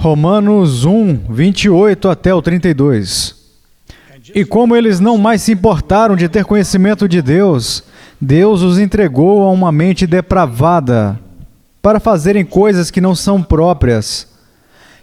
Romanos 1, 28 até o 32. E como eles não mais se importaram de ter conhecimento de Deus, Deus os entregou a uma mente depravada para fazerem coisas que não são próprias,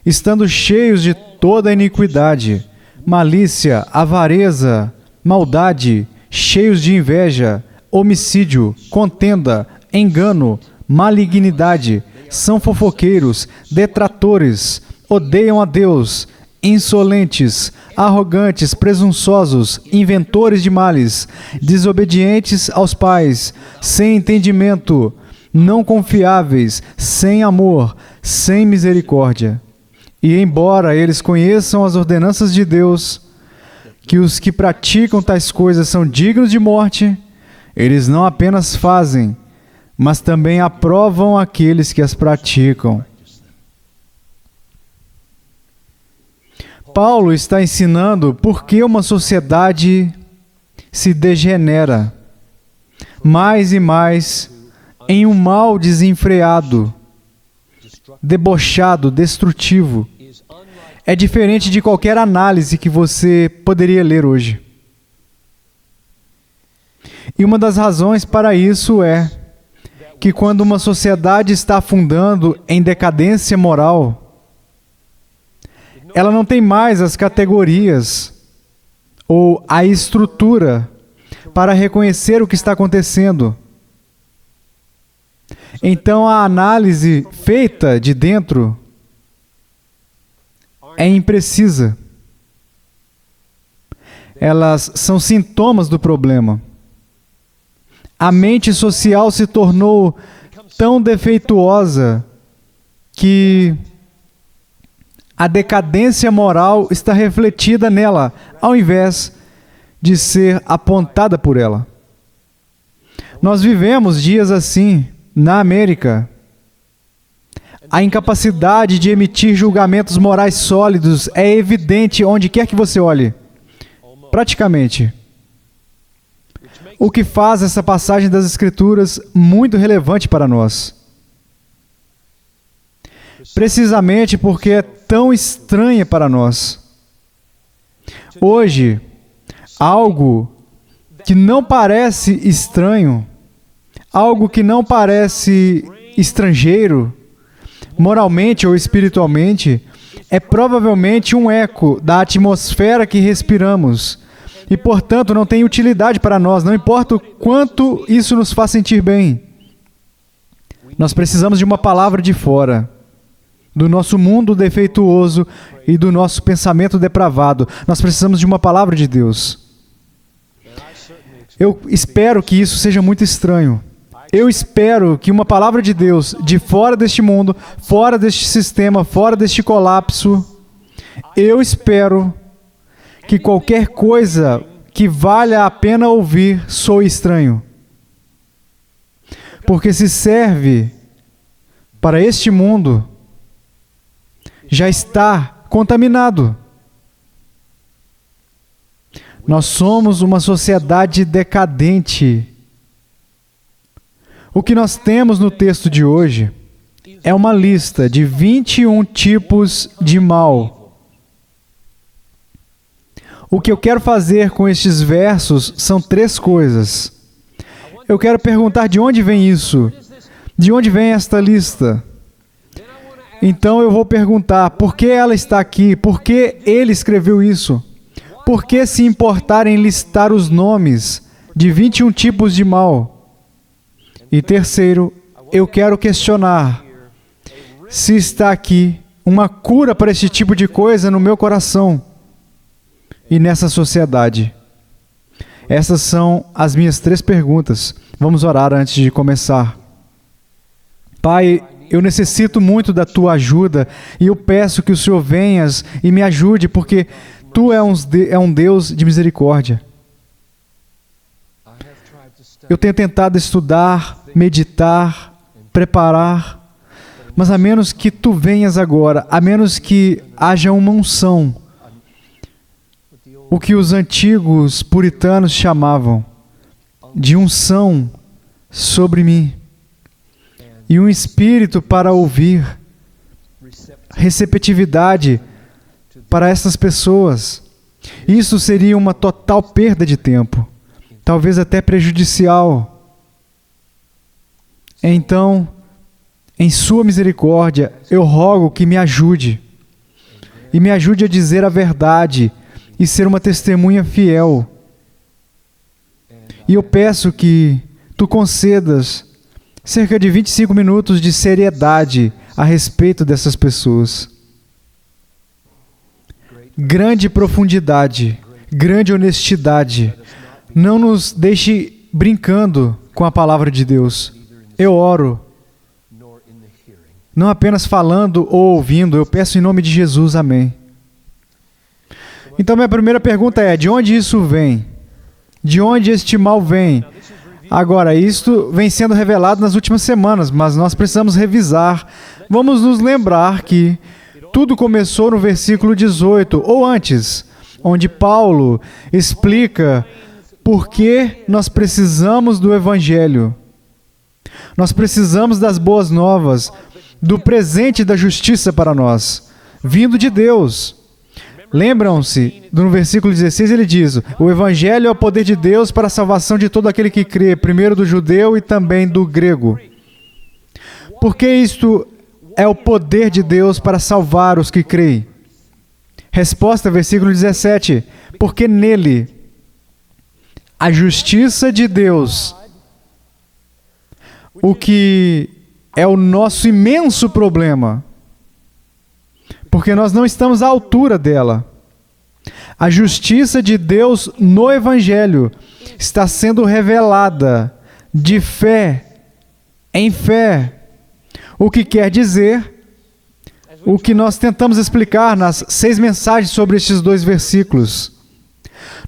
estando cheios de toda iniquidade, malícia, avareza, maldade, cheios de inveja, homicídio, contenda, engano, malignidade, são fofoqueiros, detratores, odeiam a Deus, insolentes, arrogantes, presunçosos, inventores de males, desobedientes aos pais, sem entendimento, não confiáveis, sem amor, sem misericórdia. E embora eles conheçam as ordenanças de Deus, que os que praticam tais coisas são dignos de morte, eles não apenas fazem, mas também aprovam aqueles que as praticam. Paulo está ensinando por que uma sociedade se degenera mais e mais em um mal desenfreado, debochado, destrutivo. É diferente de qualquer análise que você poderia ler hoje. E uma das razões para isso é que quando uma sociedade está afundando em decadência moral, ela não tem mais as categorias ou a estrutura para reconhecer o que está acontecendo. Então a análise feita de dentro é imprecisa. Elas são sintomas do problema. A mente social se tornou tão defeituosa que a decadência moral está refletida nela, ao invés de ser apontada por ela. Nós vivemos dias assim na América. A incapacidade de emitir julgamentos morais sólidos é evidente onde quer que você olhe. Praticamente. O que faz essa passagem das Escrituras muito relevante para nós. Precisamente porque é tão estranha para nós. Hoje, algo que não parece estranho, algo que não parece estrangeiro, moralmente ou espiritualmente, é provavelmente um eco da atmosfera que respiramos. E, portanto, não tem utilidade para nós, não importa o quanto isso nos faz sentir bem. Nós precisamos de uma palavra de fora, do nosso mundo defeituoso e do nosso pensamento depravado. Nós precisamos de uma palavra de Deus. Eu espero que isso seja muito estranho. Eu espero que uma palavra de Deus, de fora deste mundo, fora deste sistema, fora deste colapso, eu espero que qualquer coisa que valha a pena ouvir soe estranho. Porque se serve para este mundo, já está contaminado. Nós somos uma sociedade decadente. O que nós temos no texto de hoje é uma lista de 21 tipos de mal. O que eu quero fazer com estes versos são 3 coisas. Eu quero perguntar de onde vem isso? De onde vem esta lista? Então eu vou perguntar, por que ela está aqui? Por que ele escreveu isso? Por que se importar em listar os nomes de 21 tipos de mal? E terceiro, eu quero questionar se está aqui uma cura para este tipo de coisa no meu coração e nessa sociedade. Essas são as minhas 3 perguntas. Vamos orar antes de começar. Pai, eu necessito muito da Tua ajuda e eu peço que o Senhor venhas e me ajude, porque Tu é um Deus de misericórdia. Eu tenho tentado estudar, meditar, preparar, mas a menos que Tu venhas agora, a menos que haja uma unção, o que os antigos puritanos chamavam de unção sobre mim, e um espírito para ouvir, receptividade para essas pessoas. Isso seria uma total perda de tempo, talvez até prejudicial. Então, em sua misericórdia, eu rogo que me ajude. E me ajude a dizer a verdade e ser uma testemunha fiel. E eu peço que tu concedas cerca de 25 minutos de seriedade a respeito dessas pessoas. Grande profundidade, grande honestidade. Não nos deixe brincando com a palavra de Deus. Eu oro, não apenas falando ou ouvindo, eu peço em nome de Jesus, amém. Então minha primeira pergunta é, de onde isso vem? De onde este mal vem? Agora, isto vem sendo revelado nas últimas semanas, mas nós precisamos revisar. Vamos nos lembrar que tudo começou no versículo 18, ou antes, onde Paulo explica por que nós precisamos do Evangelho. Nós precisamos das boas novas, do presente da justiça para nós, vindo de Deus. Lembram-se, no versículo 16 ele diz, o Evangelho é o poder de Deus para a salvação de todo aquele que crê, primeiro do judeu e também do grego. Porque isto é o poder de Deus para salvar os que creem. Resposta, versículo 17, porque nele a justiça de Deus, o que é o nosso imenso problema, porque nós não estamos à altura dela. A justiça de Deus no Evangelho está sendo revelada de fé em fé. O que quer dizer, o que nós tentamos explicar nas 6 mensagens sobre estes 2 versículos.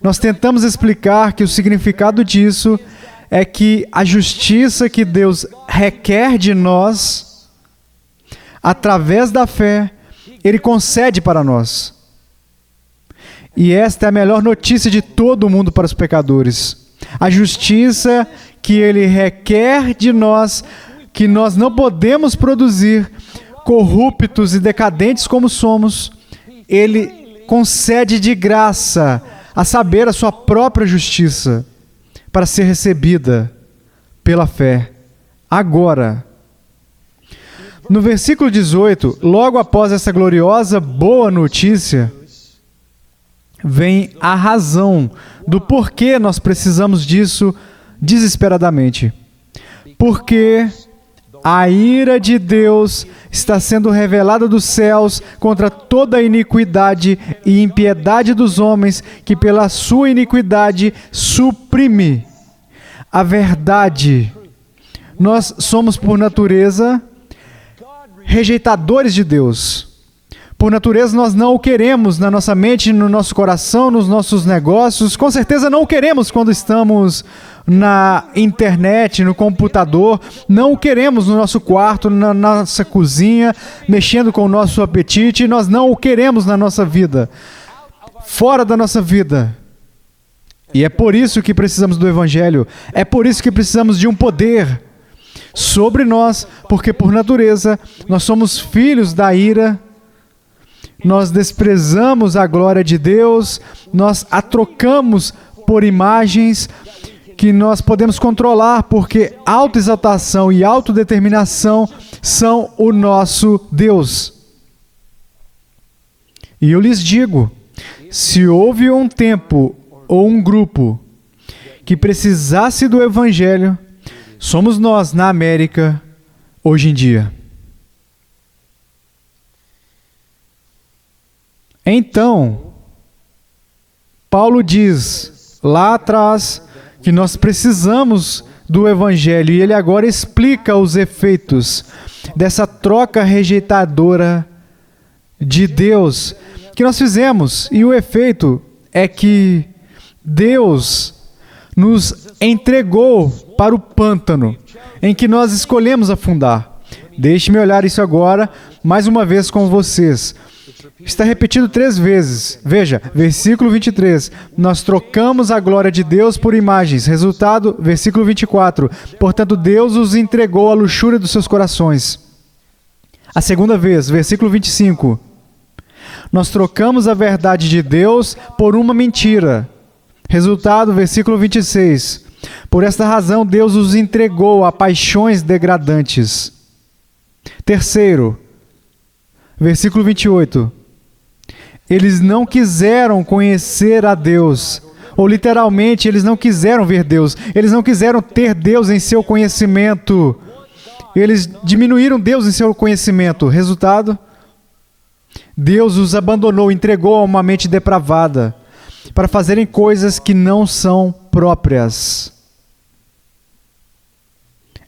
Nós tentamos explicar que o significado disso é que a justiça que Deus requer de nós, através da fé, Ele concede para nós. E esta é a melhor notícia de todo mundo para os pecadores. A justiça que Ele requer de nós, que nós não podemos produzir, corruptos e decadentes como somos, Ele concede de graça, a saber, a sua própria justiça, para ser recebida pela fé. Agora, no versículo 18, logo após essa gloriosa boa notícia, vem a razão do porquê nós precisamos disso desesperadamente. Porque a ira de Deus está sendo revelada dos céus contra toda a iniquidade e impiedade dos homens, que pela sua iniquidade suprime a verdade. Nós somos, por natureza, rejeitadores de Deus. Por natureza, nós não o queremos na nossa mente, no nosso coração, nos nossos negócios. Com certeza não o queremos quando estamos na internet, no computador. Não o queremos no nosso quarto, na nossa cozinha, mexendo com o nosso apetite. Nós não o queremos na nossa vida, fora da nossa vida. E é por isso que precisamos do Evangelho. É por isso que precisamos de um poder sobre nós, porque por natureza nós somos filhos da ira, nós desprezamos a glória de Deus, nós a trocamos por imagens que nós podemos controlar, porque autoexaltação e autodeterminação são o nosso Deus. E eu lhes digo, se houve um tempo ou um grupo que precisasse do Evangelho, somos nós na América hoje em dia. Então, Paulo diz lá atrás que nós precisamos do Evangelho e ele agora explica os efeitos dessa troca rejeitadora de Deus que nós fizemos. E o efeito é que Deus nos entregou para o pântano em que nós escolhemos afundar. Deixe-me olhar isso agora mais uma vez com vocês. Está repetido 3 vezes. Veja, versículo 23. Nós trocamos a glória de Deus por imagens. Resultado, versículo 24. Portanto, Deus os entregou à luxúria dos seus corações. A segunda vez, versículo 25. Nós trocamos a verdade de Deus por uma mentira. Resultado, versículo 26. Por esta razão, Deus os entregou a paixões degradantes. Terceiro, versículo 28. Eles não quiseram conhecer a Deus. Ou literalmente, eles não quiseram ver Deus. Eles não quiseram ter Deus em seu conhecimento. Eles diminuíram Deus em seu conhecimento. Resultado? Deus os abandonou, entregou a uma mente depravada para fazerem coisas que não são próprias.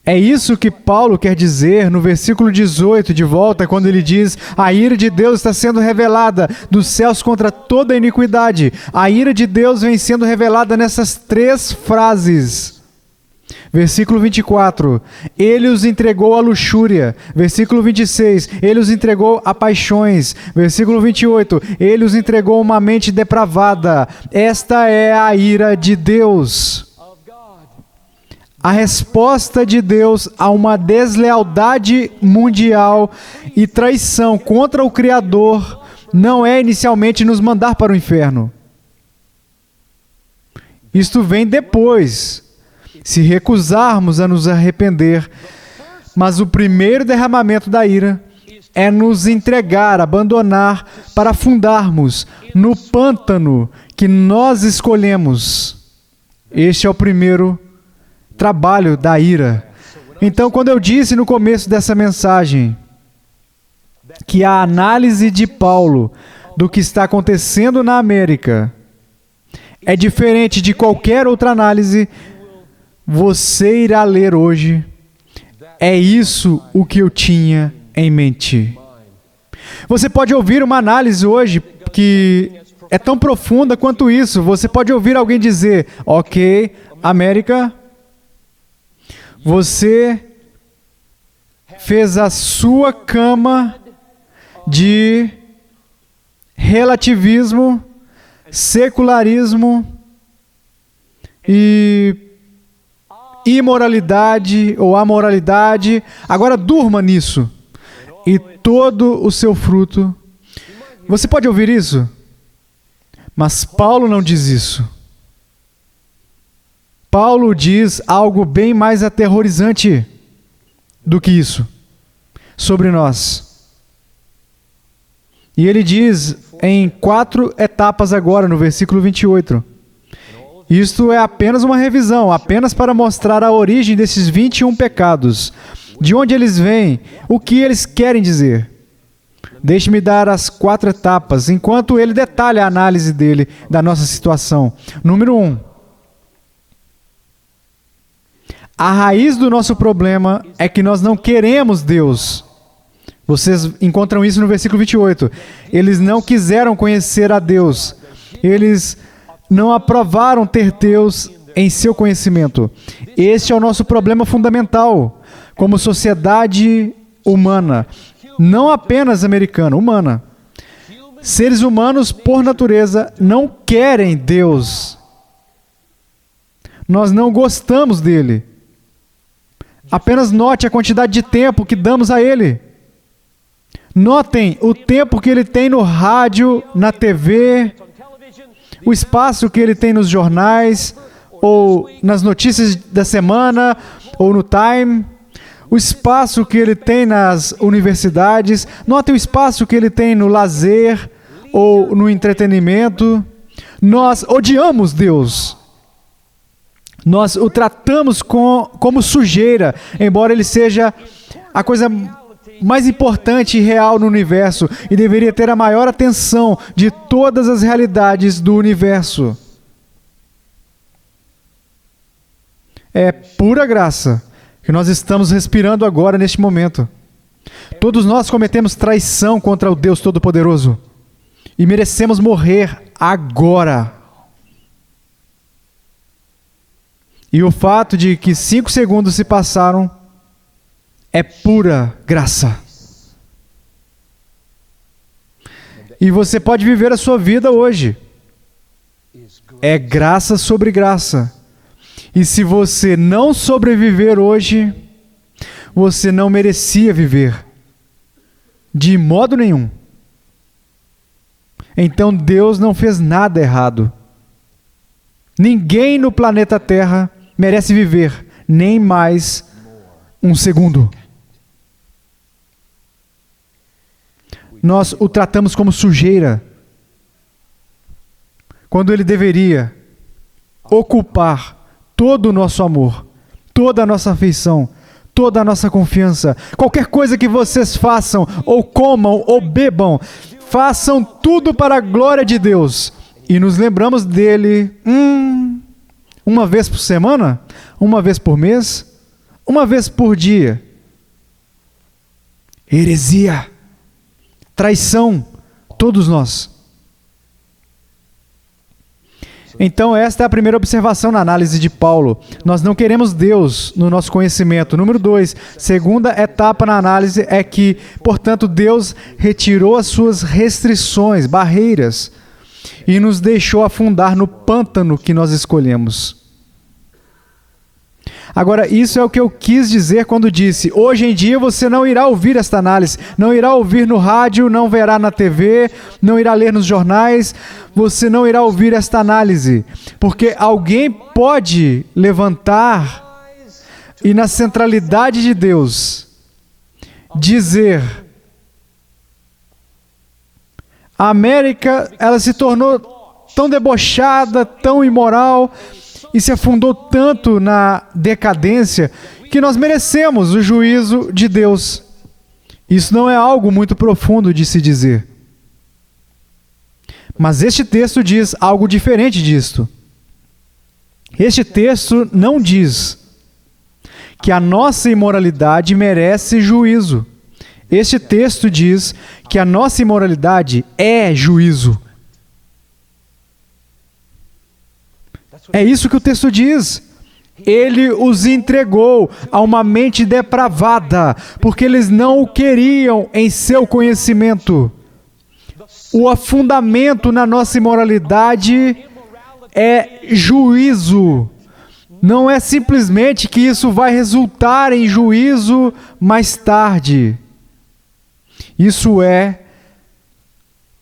É isso que Paulo quer dizer no versículo 18, de volta, quando ele diz: a ira de Deus está sendo revelada dos céus contra toda a iniquidade. A ira de Deus vem sendo revelada nessas três frases. Versículo 24, ele os entregou à luxúria. Versículo 26, ele os entregou a paixões. Versículo 28, ele os entregou a uma mente depravada. Esta é a ira de Deus. A resposta de Deus a uma deslealdade mundial e traição contra o Criador não é inicialmente nos mandar para o inferno. Isto vem depois, se recusarmos a nos arrepender. Mas o primeiro derramamento da ira é nos entregar, abandonar, para afundarmos no pântano que nós escolhemos. Este é o primeiro trabalho da ira. Então, quando eu disse no começo dessa mensagem que a análise de Paulo do que está acontecendo na América é diferente de qualquer outra análise, você irá ler hoje. É isso o que eu tinha em mente. Você pode ouvir uma análise hoje que é tão profunda quanto isso. Você pode ouvir alguém dizer: ok, América, você fez a sua cama de relativismo, secularismo e imoralidade ou amoralidade. Agora durma nisso. E todo o seu fruto. Você pode ouvir isso? Mas Paulo não diz isso. Paulo diz algo bem mais aterrorizante do que isso sobre nós. E ele diz em 4 etapas agora, no versículo 28. Isto é apenas uma revisão, apenas para mostrar a origem desses 21 pecados, de onde eles vêm, o que eles querem dizer. Deixe-me dar as 4 etapas, enquanto ele detalha a análise dele, da nossa situação. Número 1. A raiz do nosso problema é que nós não queremos Deus. Vocês encontram isso no versículo 28. Eles não quiseram conhecer a Deus. Eles não aprovaram ter Deus em seu conhecimento. Este é o nosso problema fundamental como sociedade humana, não apenas americana, humana. Seres humanos, por natureza, não querem Deus. Nós não gostamos dele. Apenas note a quantidade de tempo que damos a ele. Notem o tempo que ele tem no rádio, na TV, o espaço que ele tem nos jornais, ou nas notícias da semana, ou no Time, o espaço que ele tem nas universidades. Notem o espaço que ele tem no lazer, ou no entretenimento. Nós odiamos Deus. Nós o tratamos como sujeira, embora ele seja a coisa mais importante e real no universo e deveria ter a maior atenção de todas as realidades do universo. É pura graça que nós estamos respirando agora neste momento. Todos nós cometemos traição contra o Deus Todo-Poderoso e merecemos morrer agora. E o fato de que 5 segundos se passaram é pura graça. E você pode viver a sua vida hoje. É graça sobre graça. E se você não sobreviver hoje, você não merecia viver. De modo nenhum. Então Deus não fez nada errado. Ninguém no planeta Terra merece viver nem mais um segundo. Nós o tratamos como sujeira, quando ele deveria ocupar todo o nosso amor, toda a nossa afeição, toda a nossa confiança. Qualquer coisa que vocês façam, ou comam, ou bebam, façam tudo para a glória de Deus. E nos lembramos dele, uma vez por semana? Uma vez por mês? Uma vez por dia? Heresia, traição, todos nós. Então esta é a primeira observação na análise de Paulo. Nós não queremos Deus no nosso conhecimento. Número 2, segunda etapa na análise é que, portanto, Deus retirou as suas restrições, barreiras, e nos deixou afundar no pântano que nós escolhemos. Agora, isso é o que eu quis dizer quando disse: hoje em dia você não irá ouvir esta análise, não irá ouvir no rádio, não verá na TV, não irá ler nos jornais, você não irá ouvir esta análise, porque alguém pode levantar e, na centralidade de Deus, dizer: a América, ela se tornou tão debochada, tão imoral, e se afundou tanto na decadência que nós merecemos o juízo de Deus. Isso não é algo muito profundo de se dizer. Mas este texto diz algo diferente disto. Este texto não diz que a nossa imoralidade merece juízo. Este texto diz que a nossa imoralidade é juízo. É isso que o texto diz. Ele os entregou a uma mente depravada, porque eles não o queriam em seu conhecimento. O afundamento na nossa imoralidade é juízo. Não é simplesmente que isso vai resultar em juízo mais tarde. Isso é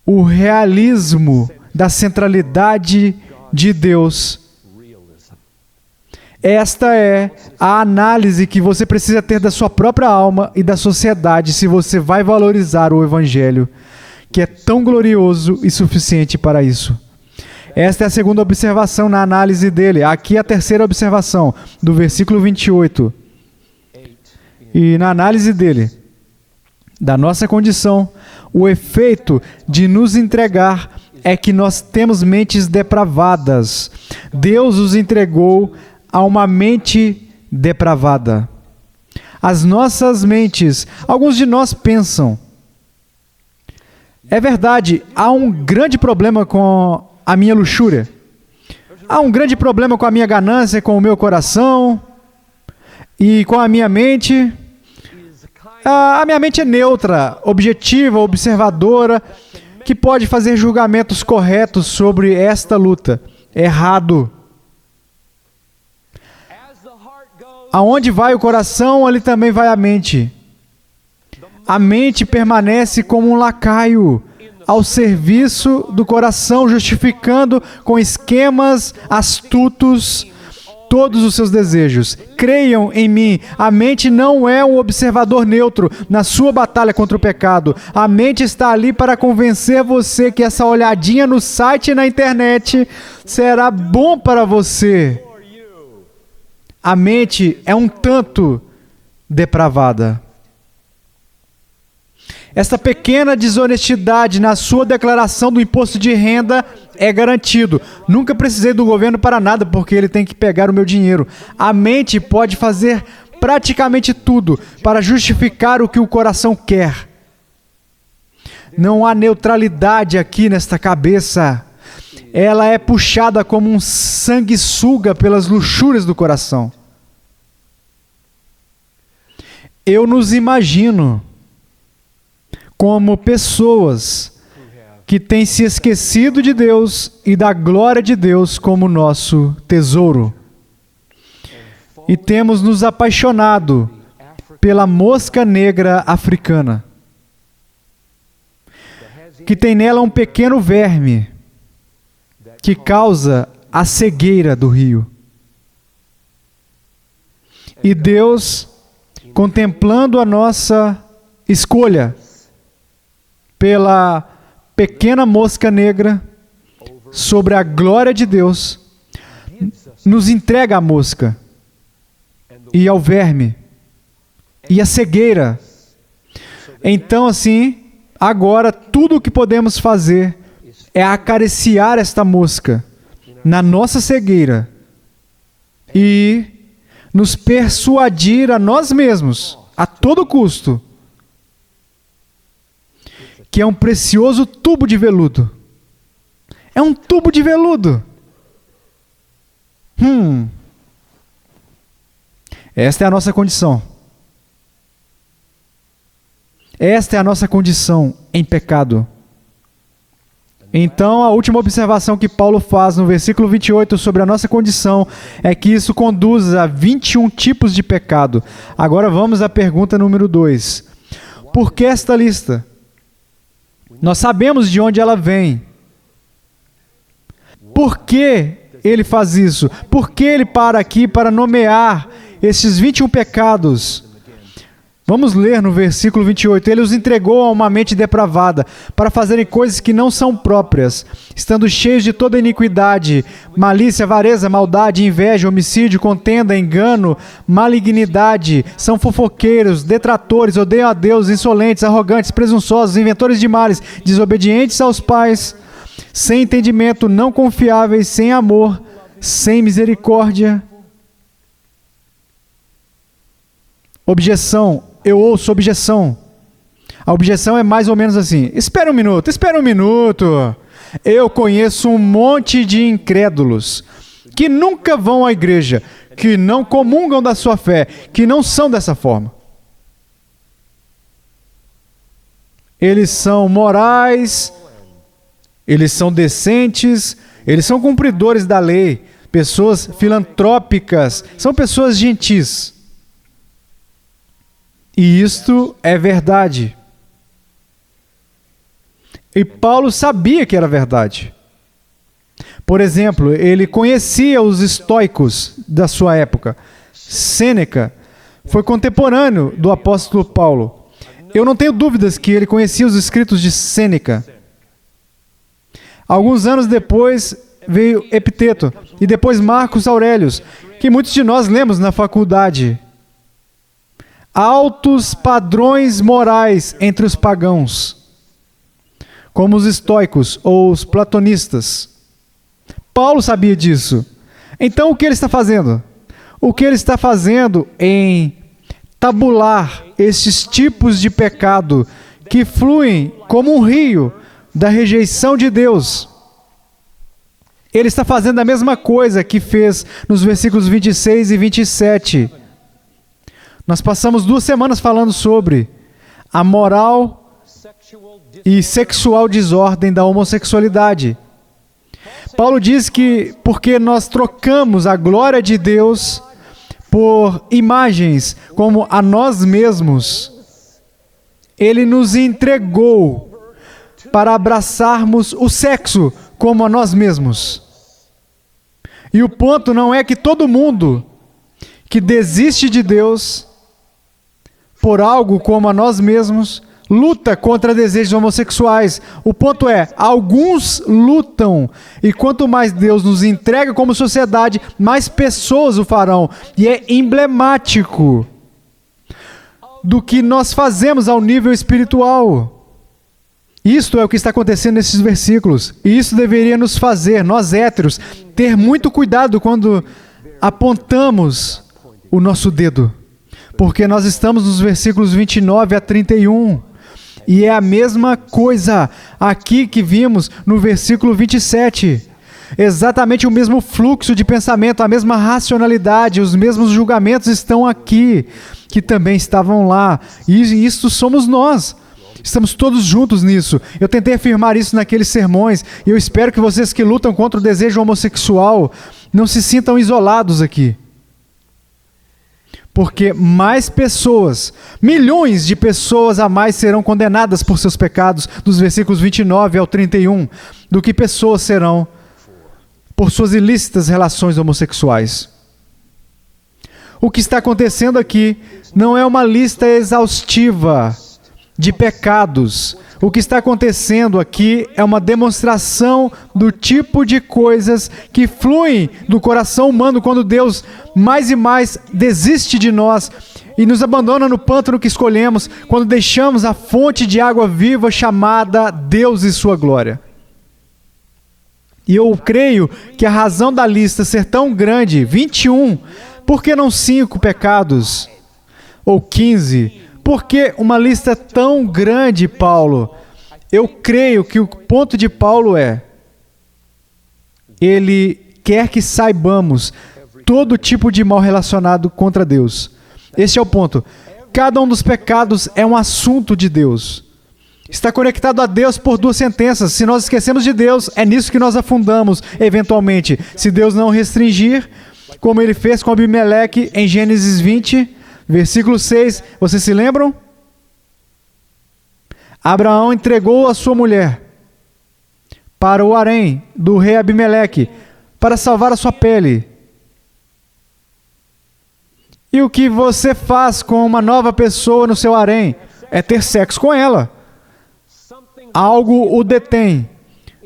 o realismo da centralidade de Deus. Esta é a análise que você precisa ter da sua própria alma e da sociedade se você vai valorizar o Evangelho, que é tão glorioso e suficiente para isso. Esta é a segunda observação na análise dele. Aqui a terceira observação, do versículo 28. E na análise dele, da nossa condição, o efeito de nos entregar é que nós temos mentes depravadas. Deus os entregou a uma mente depravada. As nossas mentes, alguns de nós pensam, é verdade, há um grande problema com a minha luxúria. Há um grande problema com a minha ganância, com o meu coração e com a minha mente. A minha mente é neutra, objetiva, observadora, que pode fazer julgamentos corretos sobre esta luta. Errado. Aonde vai o coração, ali também vai a mente. A mente permanece como um lacaio ao serviço do coração, justificando com esquemas astutos todos os seus desejos. Creiam em mim, a mente não é um observador neutro na sua batalha contra o pecado. A mente está ali para convencer você que essa olhadinha no site e na internet será bom para você. A mente é um tanto depravada. Esta pequena desonestidade na sua declaração do imposto de renda é garantido. Nunca precisei do governo para nada porque ele tem que pegar o meu dinheiro. A mente pode fazer praticamente tudo para justificar o que o coração quer. Não há neutralidade aqui nesta cabeça. Ela é puxada como um sanguessuga pelas luxúrias do coração. Eu nos imagino como pessoas que têm se esquecido de Deus e da glória de Deus como nosso tesouro. E temos nos apaixonado pela mosca negra africana. que tem nela um pequeno verme que causa a cegueira do rio. E Deus, contemplando a nossa escolha pela pequena mosca negra sobre a glória de Deus, nos entrega a mosca e ao verme e a cegueira. Então, assim, agora tudo o que podemos fazer é acariciar esta mosca na nossa cegueira e nos persuadir a nós mesmos, a todo custo, que é um precioso tubo de veludo. É um tubo de veludo. Esta é a nossa condição. Esta é a nossa condição em pecado. Então, a última observação que Paulo faz no versículo 28 sobre a nossa condição é que isso conduz a 21 tipos de pecado. Agora vamos à pergunta número 2. Por que esta lista? Nós sabemos de onde ela vem. Por que ele faz isso? Por que ele para aqui para nomear esses 21 pecados? Vamos ler no versículo 28. Ele os entregou a uma mente depravada para fazerem coisas que não são próprias, estando cheios de toda iniquidade, malícia, avareza, maldade, inveja, homicídio, contenda, engano, malignidade. São fofoqueiros, detratores, odeiam a Deus, insolentes, arrogantes, presunçosos, inventores de males, desobedientes aos pais, sem entendimento, não confiáveis, sem amor, sem misericórdia. Objeção. Eu ouço objeção. A objeção é mais ou menos assim: espera um minuto. Eu conheço um monte de incrédulos que nunca vão à igreja, que não comungam da sua fé, que não são dessa forma. Eles são morais, eles são decentes, eles são cumpridores da lei, pessoas filantrópicas, são pessoas gentis. E isto é verdade. E Paulo sabia que era verdade. Por exemplo, ele conhecia os estoicos da sua época. Sêneca foi contemporâneo do apóstolo Paulo. Eu não tenho dúvidas que ele conhecia os escritos de Sêneca. Alguns anos depois veio Epiteto e depois Marcos Aurelius, que muitos de nós lemos na faculdade. Altos padrões morais entre os pagãos, como os estoicos ou os platonistas. Paulo sabia disso. Então o que ele está fazendo? O que ele está fazendo em tabular esses tipos de pecado que fluem como um rio da rejeição de Deus. Ele está fazendo a mesma coisa que fez nos versículos 26 e 27. Nós passamos 2 semanas falando sobre a moral e sexual desordem da homossexualidade. Paulo diz que porque nós trocamos a glória de Deus por imagens como a nós mesmos, Ele nos entregou para abraçarmos o sexo como a nós mesmos. E o ponto não é que todo mundo que desiste de Deus por algo como a nós mesmos, luta contra desejos homossexuais. O ponto é, alguns lutam, e quanto mais Deus nos entrega como sociedade, mais pessoas o farão. E é emblemático do que nós fazemos ao nível espiritual. Isto é o que está acontecendo nesses versículos. E isso deveria nos fazer, nós héteros, ter muito cuidado quando apontamos o nosso dedo. Porque nós estamos nos versículos 29 a 31. E é a mesma coisa aqui que vimos no versículo 27. Exatamente o mesmo fluxo de pensamento, a mesma racionalidade, os mesmos julgamentos estão aqui, que também estavam lá. E isso somos nós. Estamos todos juntos nisso. Eu tentei afirmar isso naqueles sermões, e eu espero que vocês que lutam contra o desejo homossexual não se sintam isolados aqui. porque mais pessoas, milhões de pessoas a mais serão condenadas por seus pecados, dos versículos 29 ao 31, do que pessoas serão por suas ilícitas relações homossexuais. O que está acontecendo aqui não é uma lista exaustiva de pecados. O que está acontecendo aqui é uma demonstração do tipo de coisas que fluem do coração humano quando Deus mais e mais desiste de nós e nos abandona no pântano que escolhemos, quando deixamos a fonte de água viva chamada Deus e sua glória. E eu creio que a razão da lista ser tão grande, 21, por que não 5 pecados? Ou 15? Por que uma lista tão grande, Paulo? Eu creio que o ponto de Paulo é: ele quer que saibamos todo tipo de mal relacionado contra Deus. Este é o ponto. Cada um dos pecados é um assunto de Deus. Está conectado a Deus por 2 sentenças. Se nós esquecemos de Deus, é nisso que nós afundamos eventualmente. Se Deus não restringir, como ele fez com Abimeleque em Gênesis 20, versículo 6, vocês se lembram? Abraão entregou a sua mulher para o harém do rei Abimeleque para salvar a sua pele. E o que você faz com uma nova pessoa no seu harém é ter sexo com ela. Algo o detém.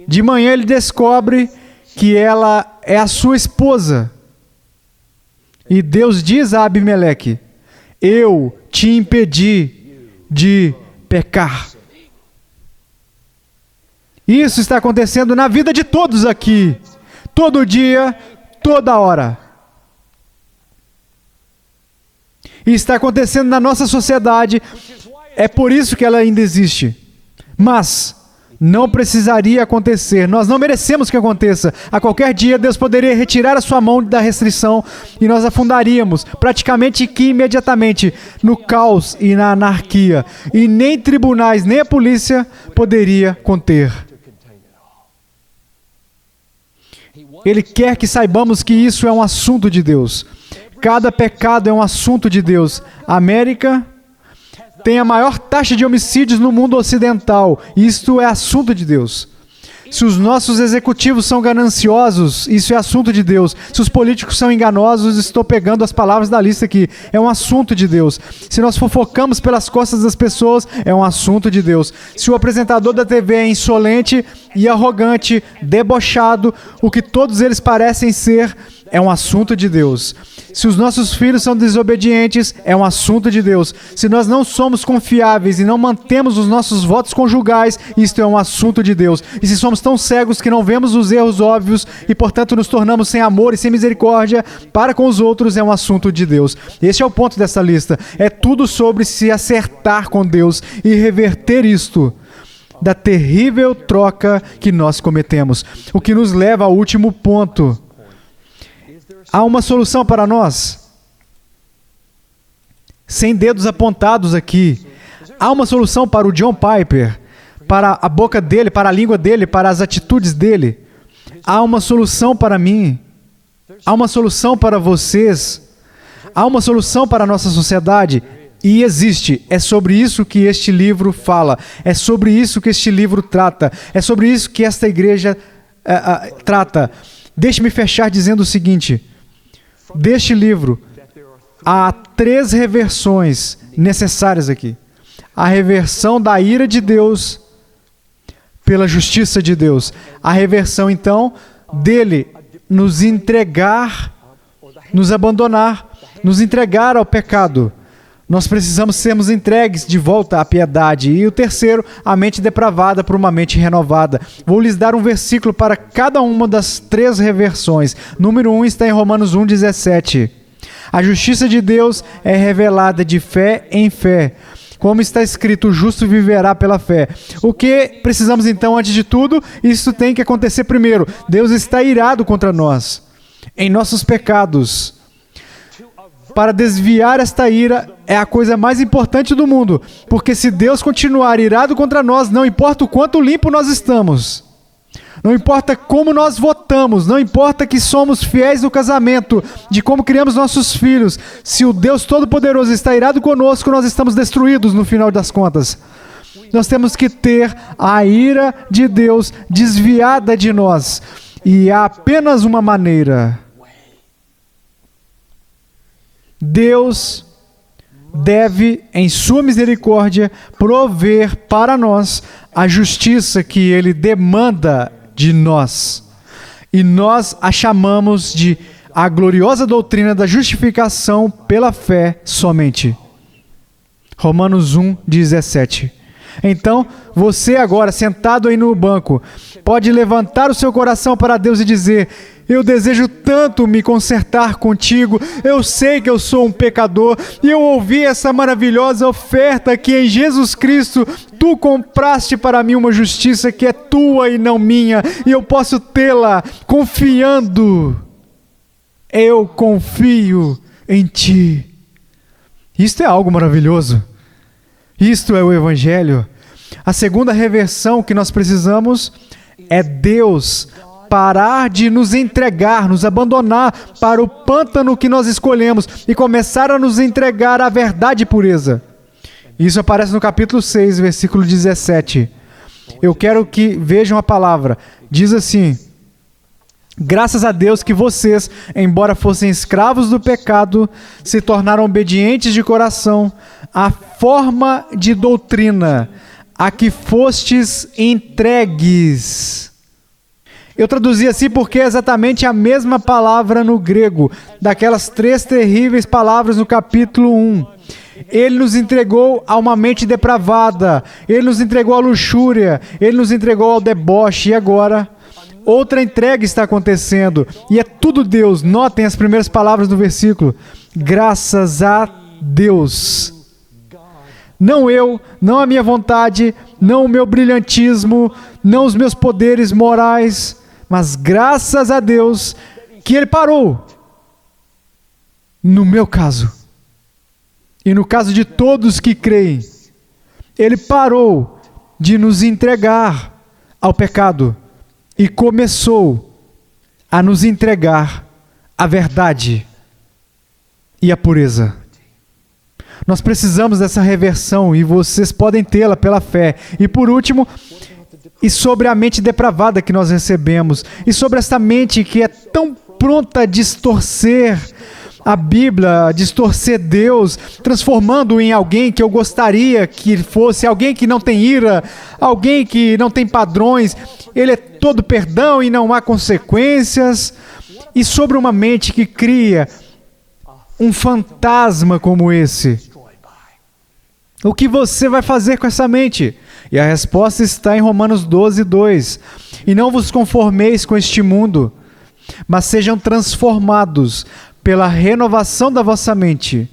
De manhã ele descobre que ela é a sua esposa. E Deus diz a Abimeleque: eu te impedi de pecar. Isso está acontecendo na vida de todos aqui. Todo dia, toda hora. E está acontecendo na nossa sociedade. É por isso que ela ainda existe. Mas não precisaria acontecer. Nós não merecemos que aconteça. A qualquer dia Deus poderia retirar a sua mão da restrição e nós afundaríamos praticamente que imediatamente no caos e na anarquia. E nem tribunais, nem a polícia poderia conter. Ele quer que saibamos que isso é um assunto de Deus. Cada pecado é um assunto de Deus. A América tem a maior taxa de homicídios no mundo ocidental. Isto é assunto de Deus. Se os nossos executivos são gananciosos, isso é assunto de Deus. Se os políticos são enganosos, estou pegando as palavras da lista aqui. É um assunto de Deus. Se nós fofocamos pelas costas das pessoas, é um assunto de Deus. Se o apresentador da TV é insolente e arrogante, debochado, o que todos eles parecem ser, é um assunto de Deus. Se os nossos filhos são desobedientes, é um assunto de Deus. Se nós não somos confiáveis e não mantemos os nossos votos conjugais, isto é um assunto de Deus. E se somos tão cegos que não vemos os erros óbvios e, portanto, nos tornamos sem amor e sem misericórdia para com os outros, é um assunto de Deus. Este é o ponto dessa lista. É tudo sobre se acertar com Deus e reverter isto da terrível troca que nós cometemos. O que nos leva ao último ponto. Há uma solução para nós? Sem dedos apontados aqui. Há uma solução para o John Piper, para a boca dele, para a língua dele, para as atitudes dele. Há uma solução para mim. Há uma solução para vocês. Há uma solução para a nossa sociedade. E existe. É sobre isso que este livro fala. É sobre isso que este livro trata. É sobre isso que esta igreja trata. Deixe-me fechar dizendo o seguinte. Deste livro, há 3 reversões necessárias aqui. A reversão da ira de Deus pela justiça de Deus. A reversão, então, dele nos entregar, nos abandonar, nos entregar ao pecado. Nós precisamos sermos entregues de volta à piedade. E o terceiro, a mente depravada por uma mente renovada. Vou lhes dar um versículo para cada uma das 3 reversões. Número 1 está em Romanos 1,17. A justiça de Deus é revelada de fé em fé. Como está escrito, o justo viverá pela fé. O que precisamos então, antes de tudo? Isso tem que acontecer primeiro. Deus está irado contra nós, em nossos pecados. Para desviar esta ira é a coisa mais importante do mundo, porque se Deus continuar irado contra nós, não importa o quanto limpo nós estamos, Não importa como nós votamos, não importa que somos fiéis no casamento, de como criamos nossos filhos, se o Deus Todo-Poderoso está irado conosco, nós estamos destruídos no final das contas. Nós temos que ter a ira de Deus desviada de nós. E há apenas uma maneira. Deus deve, em sua misericórdia, prover para nós a justiça que Ele demanda de nós. E nós a chamamos de a gloriosa doutrina da justificação pela fé somente. Romanos 1:17. Então, você agora, sentado aí no banco, pode levantar o seu coração para Deus e dizer: eu desejo tanto me consertar contigo, eu sei que eu sou um pecador, e eu ouvi essa maravilhosa oferta que em Jesus Cristo, tu compraste para mim uma justiça que é tua e não minha, e eu posso tê-la confiando. Eu confio em ti. Isto é algo maravilhoso. Isto é o Evangelho. A segunda reversão que nós precisamos é Deus parar de nos entregar, nos abandonar para o pântano que nós escolhemos e começar a nos entregar à verdade e pureza. Isso aparece no capítulo 6, versículo 17. Eu quero que vejam a palavra. Diz assim: graças a Deus que vocês, embora fossem escravos do pecado, se tornaram obedientes de coração à forma de doutrina a que fostes entregues. Eu traduzi assim porque é exatamente a mesma palavra no grego, daquelas 3 terríveis palavras no capítulo 1. Ele nos entregou a uma mente depravada, Ele nos entregou à luxúria, Ele nos entregou ao deboche, e agora outra entrega está acontecendo, e é tudo Deus. Notem as primeiras palavras do versículo: graças a Deus. Não eu, não a minha vontade, não o meu brilhantismo, não os meus poderes morais, mas graças a Deus que Ele parou. No meu caso, e no caso de todos que creem, Ele parou de nos entregar ao pecado e começou a nos entregar a verdade e a pureza. Nós precisamos dessa reversão e vocês podem tê-la pela fé. E por último, e sobre a mente depravada que nós recebemos, e sobre essa mente que é tão pronta a distorcer a Bíblia, a distorcer Deus, transformando em alguém que eu gostaria que fosse, alguém que não tem ira, alguém que não tem padrões, Ele é todo perdão e não há consequências. E sobre uma mente que cria um fantasma como esse, o que você vai fazer com essa mente? E a resposta está em Romanos 12:2. E não vos conformeis com este mundo, mas sejam transformados pela renovação da vossa mente.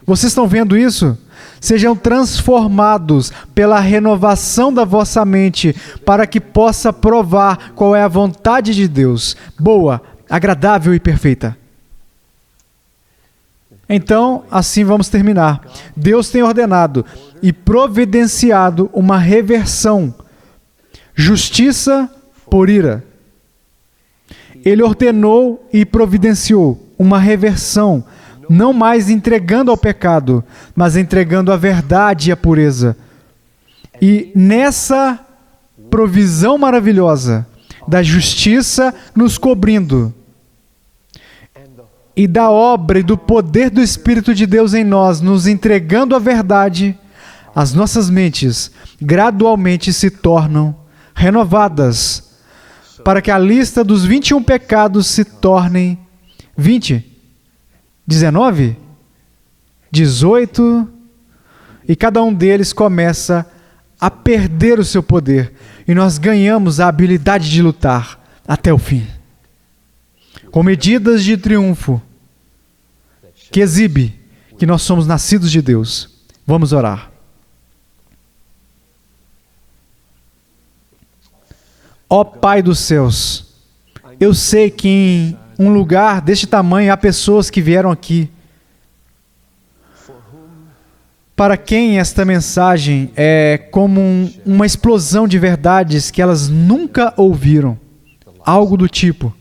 Vocês estão vendo isso? Sejam transformados pela renovação da vossa mente, para que possa provar qual é a vontade de Deus, boa, agradável e perfeita. Então, assim vamos terminar. Deus tem ordenado e providenciado uma reversão, justiça por ira. Ele ordenou e providenciou uma reversão, não mais entregando ao pecado, mas entregando a verdade e a pureza. E nessa provisão maravilhosa da justiça nos cobrindo, e da obra e do poder do Espírito de Deus em nós, nos entregando a verdade, as nossas mentes gradualmente se tornam renovadas, para que a lista dos 21 pecados se tornem 20, 19, 18, e cada um deles começa a perder o seu poder, e nós ganhamos a habilidade de lutar até o fim, com medidas de triunfo, que exibe que nós somos nascidos de Deus. Vamos orar. Ó Pai dos céus, eu sei que em um lugar deste tamanho há pessoas que vieram aqui, para quem esta mensagem é como uma explosão de verdades que elas nunca ouviram. algo do tipo.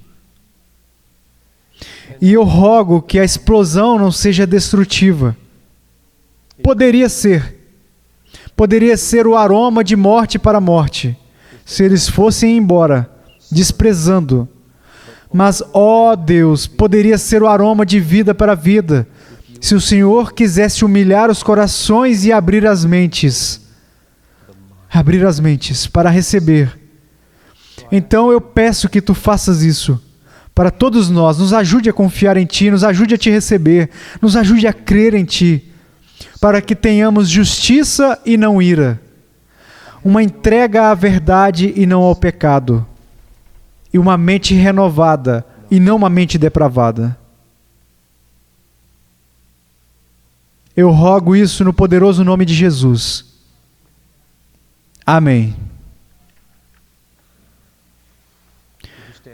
E eu rogo que a explosão não seja destrutiva. Poderia ser o aroma de morte para a morte, se eles fossem embora, desprezando. Mas, ó Deus, poderia ser o aroma de vida para a vida, se o Senhor quisesse humilhar os corações e abrir as mentes para receber. Então eu peço que tu faças isso para todos nós. Nos ajude a confiar em ti, nos ajude a te receber, nos ajude a crer em ti, para que tenhamos justiça e não ira, uma entrega à verdade e não ao pecado, e uma mente renovada e não uma mente depravada. Eu rogo isso no poderoso nome de Jesus. Amém.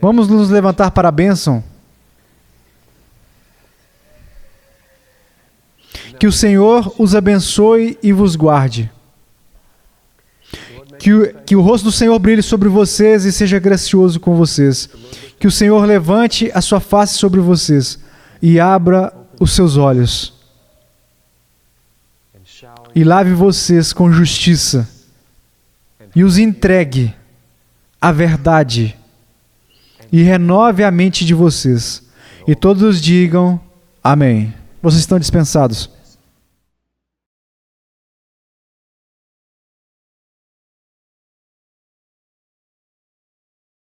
Vamos nos levantar para a bênção. Que o Senhor os abençoe e vos guarde. Que o rosto do Senhor brilhe sobre vocês e seja gracioso com vocês. Que o Senhor levante a sua face sobre vocês e abra os seus olhos. E lave vocês com justiça. E os entregue à verdade. E renove a mente de vocês. E todos digam amém. Vocês estão dispensados.